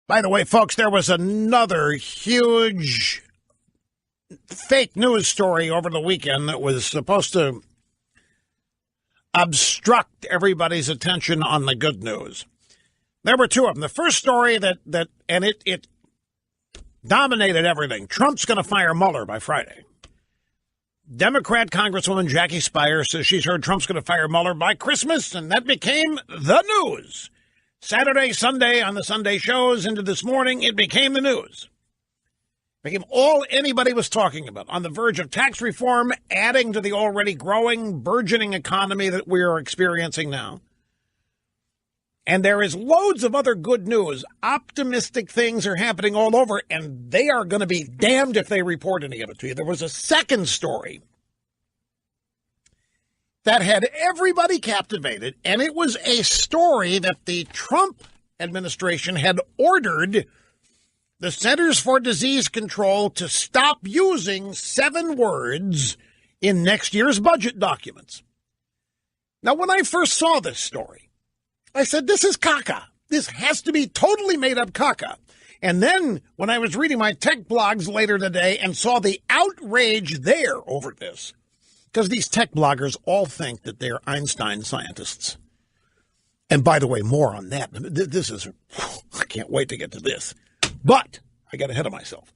By the way, folks, there was another huge fake news story over the weekend that was supposed to obstruct everybody's attention on the good news. There were two of them. The first story that it dominated everything. Trump's going to fire Mueller by Friday. Democrat Congresswoman Jackie Speier says she's heard Trump's going to fire Mueller by Christmas, and that became the news. Saturday, Sunday, on the Sunday shows into this morning, it became the news. It became all anybody was talking about. On the verge of tax reform, adding to the already growing, burgeoning economy that we are experiencing now. And there is loads of other good news. Optimistic things are happening all over, and they are going to be damned if they report any of it to you. There was a second story that had everybody captivated, and it was a story that the Trump administration had ordered the Centers for Disease Control to stop using 7 words in next year's budget documents. Now, when I first saw this story, I said, this is caca. This has to be totally made up caca. And then when I was reading my tech blogs later today and saw the outrage there over this, because these tech bloggers all think that they're Einstein scientists. And by the way, more on that. This is, I can't wait to get to this. But I got ahead of myself.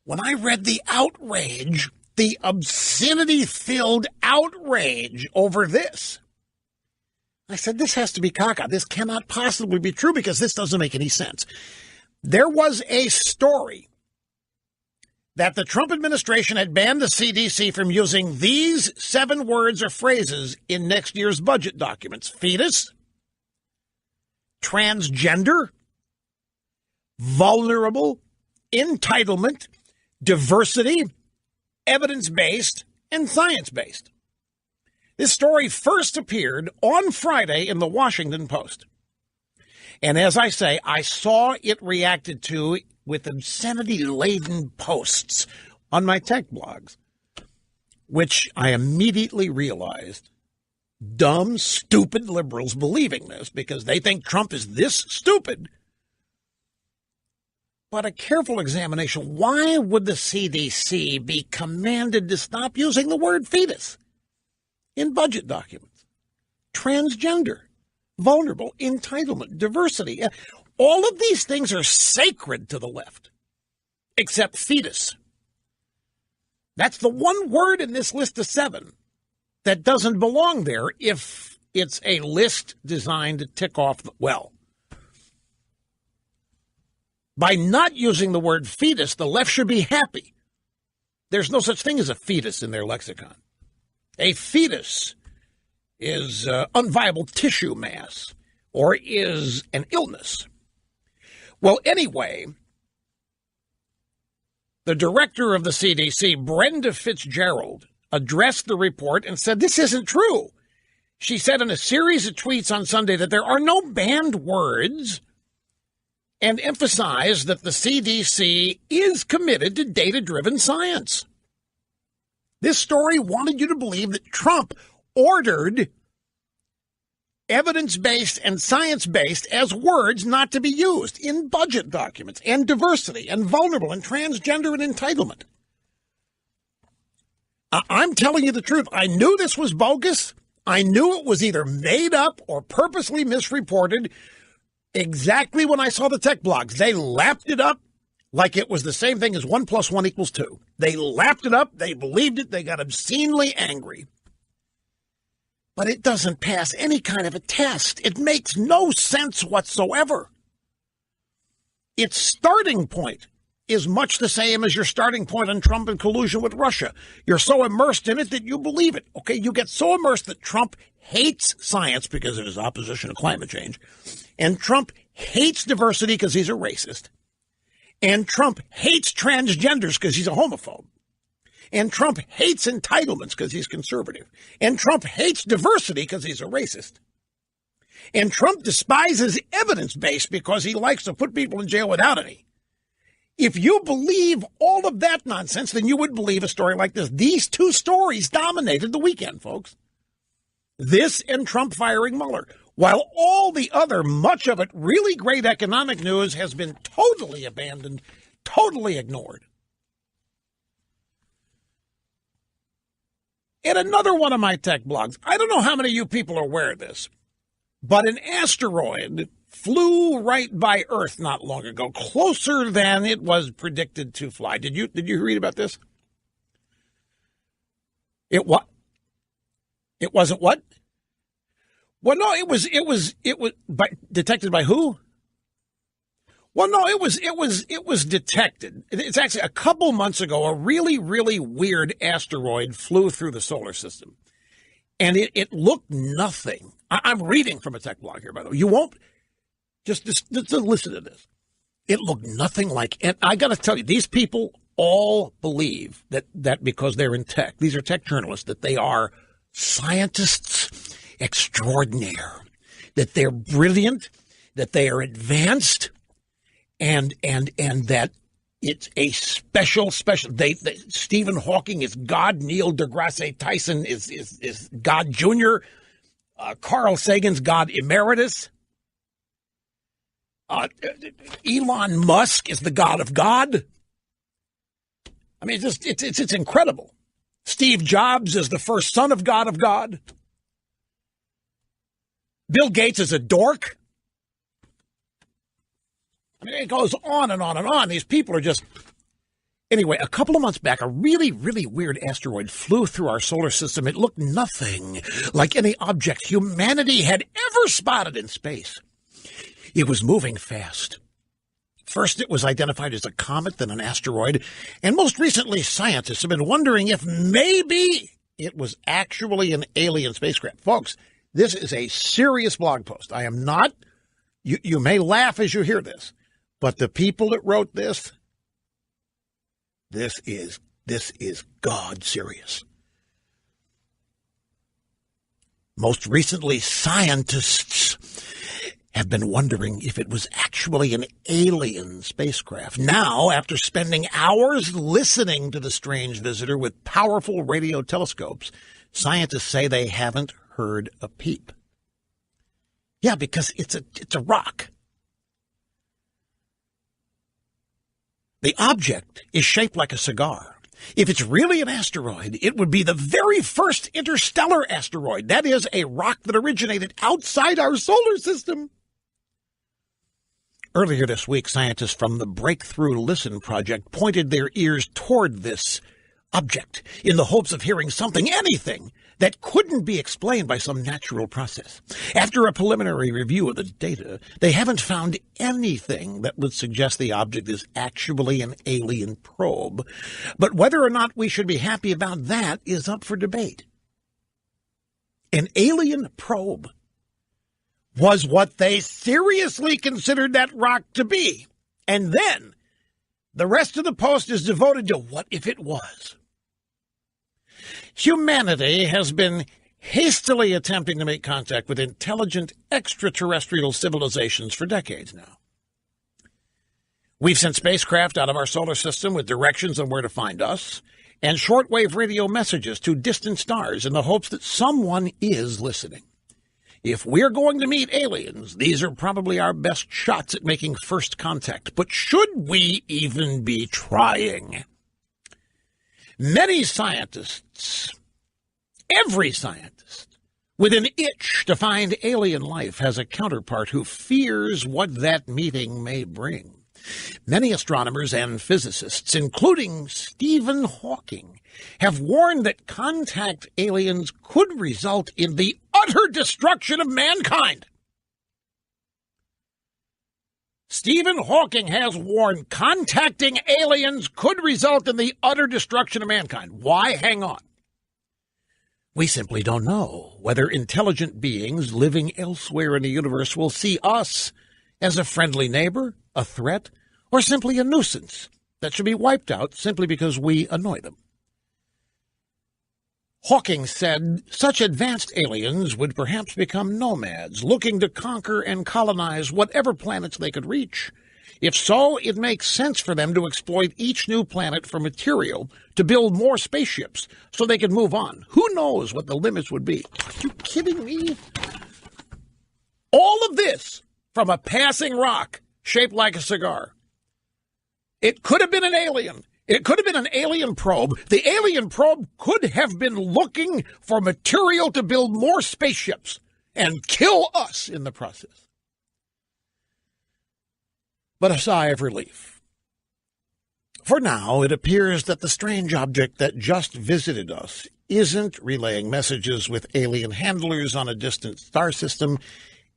When I read the outrage, the obscenity-filled outrage over this, I said, this has to be caca. This cannot possibly be true because this doesn't make any sense. There was a story that the Trump administration had banned the CDC from using these 7 words or phrases in next year's budget documents: fetus, transgender, vulnerable, entitlement, diversity, evidence-based, and science-based. This story first appeared on Friday in the Washington Post. And as I say, I saw it reacted to with obscenity-laden posts on my tech blogs, which I immediately realized dumb, stupid liberals believing this because they think Trump is this stupid. But a careful examination, why would the CDC be commanded to stop using the word fetus in budget documents? Transgender, vulnerable, entitlement, diversity. All of these things are sacred to the left, except fetus. That's the one word in this list of 7 that doesn't belong there if it's a list designed to tick off well. By not using the word fetus, the left should be happy. There's no such thing as a fetus in their lexicon. A fetus is unviable tissue mass or is an illness. Well, anyway, the director of the CDC, Brenda Fitzgerald, addressed the report and said this isn't true. She said in a series of tweets on Sunday that there are no banned words and emphasized that the CDC is committed to data-driven science. This story wanted you to believe that Trump ordered evidence-based and science-based as words not to be used in budget documents, and diversity, and vulnerable, and transgender, and entitlement. I'm telling you the truth. I knew this was bogus. I knew it was either made up or purposely misreported. Exactly when I saw the tech blogs, they lapped it up like it was the same thing as 1 + 1 = 2. They lapped it up. They believed it. They got obscenely angry. But it doesn't pass any kind of a test. It makes no sense whatsoever. Its starting point is much the same as your starting point on Trump and collusion with Russia. You're so immersed in it that you believe it. Okay, you get so immersed that Trump hates science because of his opposition to climate change. And Trump hates diversity because he's a racist. And Trump hates transgenders because he's a homophobe. And Trump hates entitlements because he's conservative. And Trump hates diversity because he's a racist. And Trump despises evidence-based because he likes to put people in jail without any. If you believe all of that nonsense, then you would believe a story like this. These 2 stories dominated the weekend, folks. This and Trump firing Mueller. while all the other, much of it really great economic news has been totally abandoned, totally ignored. In another one of my tech blogs, I don't know how many of you people are aware of this, but an asteroid flew right by Earth not long ago, closer than it was predicted to fly. Did you read about this? It wasn't what? Well, no, it was detected by who? Well, no, it was detected. It's actually a couple months ago, a really, really weird asteroid flew through the solar system. And it looked nothing. I'm reading from a tech blog here, by the way. You won't just listen to this. It looked nothing like it. I got to tell you, these people all believe that because they're in tech, these are tech journalists, that they are scientists extraordinaire, that they're brilliant, that they are advanced, and that it's a special. Stephen Hawking is God. Neil deGrasse Tyson is God Jr. Carl Sagan's God Emeritus. Elon Musk is the God of God. I mean, it's incredible. Steve Jobs is the first son of God. Bill Gates is a dork. I mean, it goes on and on and on. These people are just... Anyway, a couple of months back, a really, really weird asteroid flew through our solar system. It looked nothing like any object humanity had ever spotted in space. It was moving fast. First, it was identified as a comet, then an asteroid, and most recently, scientists have been wondering if maybe it was actually an alien spacecraft. Folks, this is a serious blog post. I am not... You may laugh as you hear this, but the people that wrote this is God serious. Most recently, scientists have been wondering if it was actually an alien spacecraft. Now, after spending hours listening to the strange visitor with powerful radio telescopes, scientists say they haven't heard a peep. Yeah, because it's a rock. The object is shaped like a cigar. If it's really an asteroid, it would be the very first interstellar asteroid. That is, a rock that originated outside our solar system. Earlier this week, scientists from the Breakthrough Listen project pointed their ears toward this object in the hopes of hearing something, anything, that couldn't be explained by some natural process. After a preliminary review of the data, they haven't found anything that would suggest the object is actually an alien probe. But whether or not we should be happy about that is up for debate. An alien probe was what they seriously considered that rock to be. And then the rest of the post is devoted to what if it was. Humanity has been hastily attempting to make contact with intelligent extraterrestrial civilizations for decades now. We've sent spacecraft out of our solar system with directions on where to find us and shortwave radio messages to distant stars in the hopes that someone is listening. If we're going to meet aliens, these are probably our best shots at making first contact. But should we even be trying? Many scientists, every scientist, with an itch to find alien life has a counterpart who fears what that meeting may bring. Many astronomers and physicists, including Stephen Hawking, have warned that contact aliens could result in the utter destruction of mankind. Stephen Hawking has warned contacting aliens could result in the utter destruction of mankind. Why? Hang on. We simply don't know whether intelligent beings living elsewhere in the universe will see us as a friendly neighbor, a threat, or simply a nuisance that should be wiped out simply because we annoy them. Hawking said such advanced aliens would perhaps become nomads, looking to conquer and colonize whatever planets they could reach. If so, it makes sense for them to exploit each new planet for material to build more spaceships so they could move on. Who knows what the limits would be? Are you kidding me? All of this from a passing rock shaped like a cigar. It could have been an alien. It could have been an alien probe. The alien probe could have been looking for material to build more spaceships and kill us in the process. But a sigh of relief. For now, it appears that the strange object that just visited us isn't relaying messages with alien handlers on a distant star system,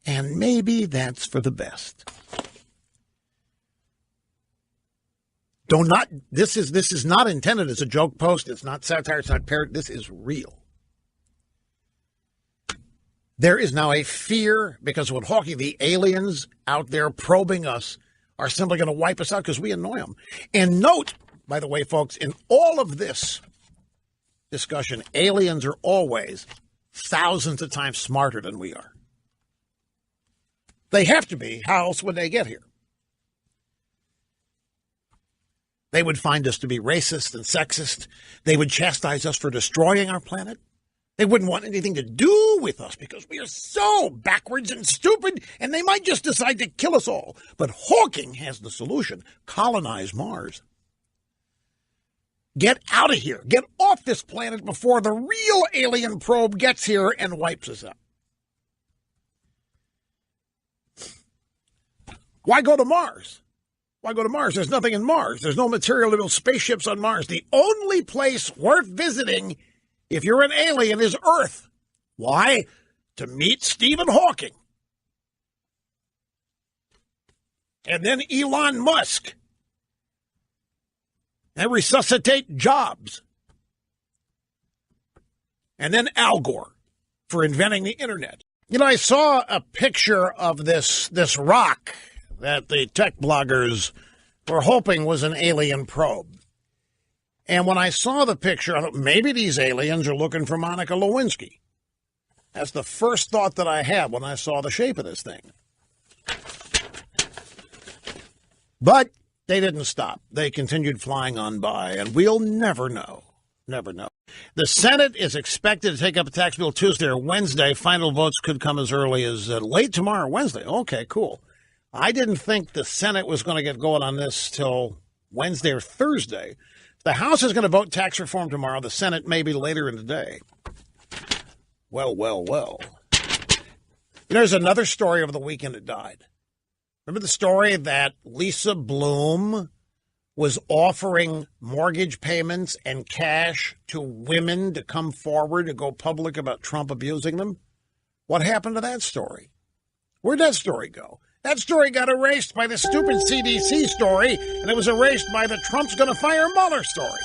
and maybe that's for the best. This is not intended as a joke post. It's not satire. It's not parody. This is real. There is now a fear because of what Hawking, the aliens out there probing us, are simply going to wipe us out because we annoy them. And note, by the way, folks, in all of this discussion, aliens are always thousands of times smarter than we are. They have to be. How else would they get here? They would find us to be racist and sexist. They would chastise us for destroying our planet. They wouldn't want anything to do with us because we are so backwards and stupid, and they might just decide to kill us all. But Hawking has the solution. Colonize Mars. Get out of here. Get off this planet before the real alien probe gets here and wipes us out. Why go to Mars? Why go to Mars? There's nothing in Mars. There's no material to build spaceships on Mars. The only place worth visiting, if you're an alien, is Earth. Why? To meet Stephen Hawking. And then Elon Musk. And resuscitate Jobs. And then Al Gore for inventing the internet. You know, I saw a picture of this rock that the tech bloggers were hoping was an alien probe. And when I saw the picture, I thought, maybe these aliens are looking for Monica Lewinsky. That's the first thought that I had when I saw the shape of this thing. But they didn't stop. They continued flying on by, and we'll never know. Never know. The Senate is expected to take up a tax bill Tuesday or Wednesday. Final votes could come as early as late tomorrow, Wednesday. Okay, cool. I didn't think the Senate was going to get going on this till Wednesday or Thursday. The House is going to vote tax reform tomorrow. The Senate maybe later in the day. Well. There's another story over the weekend that died. Remember the story that Lisa Bloom was offering mortgage payments and cash to women to come forward to go public about Trump abusing them? What happened to that story? Where'd that story go? That story got erased by the stupid CDC story, and it was erased by the Trump's gonna fire Mueller story.